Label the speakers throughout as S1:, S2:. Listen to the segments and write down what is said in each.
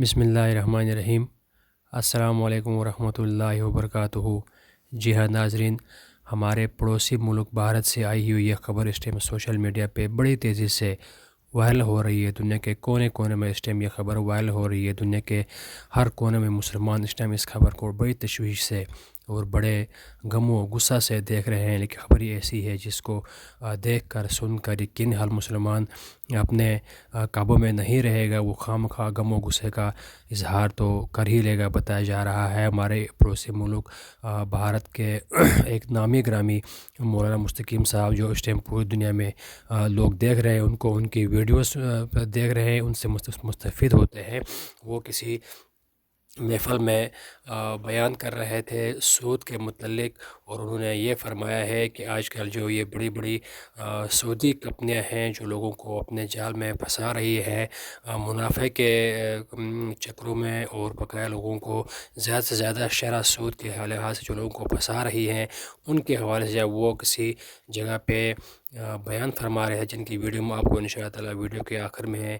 S1: بسم اللہ الرحمن الرحیم۔ السلام علیکم ورحمۃ اللہ وبرکاتہ۔ جی ہاں ناظرین، ہمارے پڑوسی ملک بھارت سے آئی ہوئی یہ خبر اس ٹائم سوشل میڈیا پہ بڑی تیزی سے وائرل ہو رہی ہے۔ دنیا کے کونے کونے میں اس ٹائم یہ خبر وائرل ہو رہی ہے۔ دنیا کے ہر کونے میں مسلمان اس ٹائم اس خبر کو بڑی تشویش سے اور بڑے غم و غصہ سے دیکھ رہے ہیں، لیکن خبر یہ ایسی ہے جس کو دیکھ کر سن کر یقین حال مسلمان اپنے قابو میں نہیں رہے گا، وہ خام خواہ غم و غصے کا اظہار تو کر ہی لے گا۔ بتایا جا رہا ہے ہمارے پڑوسی ملک بھارت کے ایک نامی گرامی مولانا مستقیم صاحب، جو اس ٹائم پوری دنیا میں لوگ دیکھ رہے ہیں، ان کو ان کی ویڈیوز دیکھ رہے ہیں، ان سے مستفید ہوتے ہیں۔ وہ کسی محفل میں بیان کر رہے تھے سود کے متعلق، اور انہوں نے یہ فرمایا ہے کہ آج کل جو یہ بڑی بڑی سودی کمپنیاں ہیں جو لوگوں کو اپنے جال میں پھنسا رہی ہے منافع کے چکروں میں، اور بقایا لوگوں کو زیادہ سے زیادہ شرح سود کے لحاظ سے جو لوگوں کو پھنسا رہی ہیں، ان کے حوالے سے جب وہ کسی جگہ پہ بیان فرما رہے ہیں، جن کی ویڈیو میں آپ کو انشاء اللہ تعالیٰ ویڈیو کے آخر میں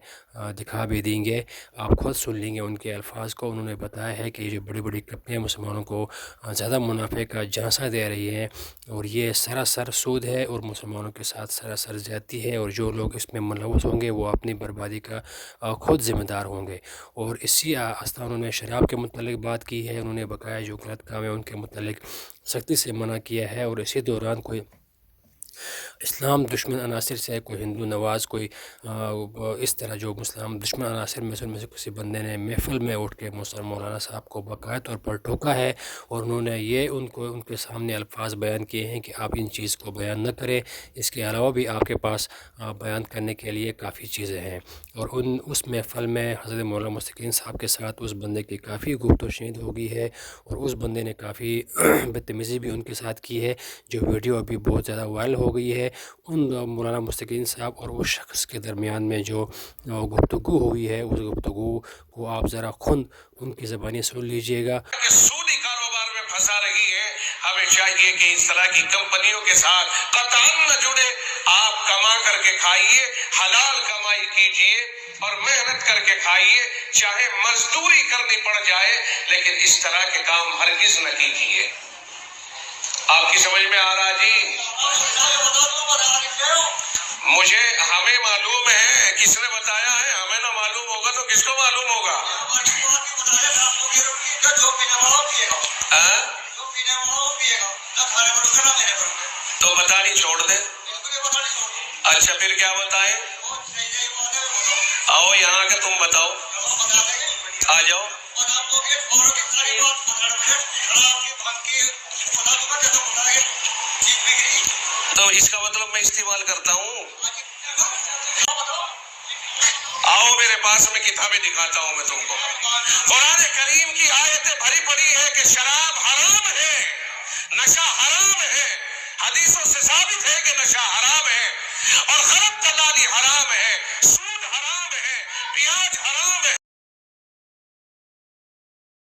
S1: دکھا بھی دیں گے، آپ خود سن لیں گے ان کے الفاظ کو۔ انہوں نے بتایا ہے کہ یہ جو بڑی بڑی کمپنیاں مسلمانوں کو زیادہ منافع کا جھانسا دے رہی ہیں، اور یہ سراسر سود ہے اور مسلمانوں کے ساتھ سراسر زیادتی ہے، اور جو لوگ اس میں ملوث ہوں گے وہ اپنی بربادی کا خود ذمہ دار ہوں گے۔ اور اسی آستہ انہوں نے شراب کے متعلق بات کی ہے، انہوں نے بقایا جو غلط کام ہے ان کے متعلق سختی سے منع کیا ہے، اور اسی دوران کوئی اسلام دشمن عناصر سے، کوئی ہندو نواز، کوئی اس طرح جو مسلم دشمن عناصر میں سے ان میں سے کسی بندے نے محفل میں اٹھ کے مولانا صاحب کو باقاعدہ طور پر ٹوکا ہے، اور انہوں نے یہ ان کے سامنے الفاظ بیان کیے ہیں کہ آپ ان چیز کو بیان نہ کریں، اس کے علاوہ بھی آپ کے پاس بیان کرنے کے لیے کافی چیزیں ہیں۔ اور اس محفل میں حضرت مولانا مستقیم صاحب کے ساتھ اس بندے کی کافی گفت و شنید ہو گئی ہے، اور اس بندے نے کافی بدتمیزی بھی ان کے ساتھ کی ہے، جو ویڈیو ابھی بہت زیادہ وائرل ہو گئی ہے۔ ان مولانا مستقیم صاحب اور اس شخص کے درمیان میں جو گفتگو ہوئی ہے، اس گفتگو کو آپ ذرا خود ان کی زبانی سن لیجئے گا۔
S2: سودی کاروبار میں پھنسا رہی ہے، ہمیں چاہیے کہ اس طرح کی کمپنیوں کے ساتھ قطعاً نہ جڑے۔ آپ کما کر کے کھائیے، حلال کمائی کیجئے اور محنت کر کے کھائیے، چاہے مزدوری کرنی پڑ جائے، لیکن اس طرح کے کام ہرگز نہ کیجئے۔ آپ کی سمجھ میں آ رہا جی؟ ہمیں معلوم ہے، کس نے بتایا ہے؟ ہمیں نہ معلوم ہوگا تو کس کو معلوم ہوگا؟ تو بتانی چھوڑ دے۔ اچھا پھر کیا بتائیں؟ آؤ یہاں کے تم بتاؤ، آ جاؤ۔ تو اس کا مطلب میں استعمال کرتا ہوں۔ آؤ میرے پاس، میں کتابیں دکھاتا ہوں میں تم کو۔ قرآن کریم کی آیتیں بھری پڑی ہے کہ شراب حرام ہے، نشہ حرام ہے، حدیثوں سے ثابت ہے کہ نشہ حرام ہے، اور غلط دلالی حرام ہے،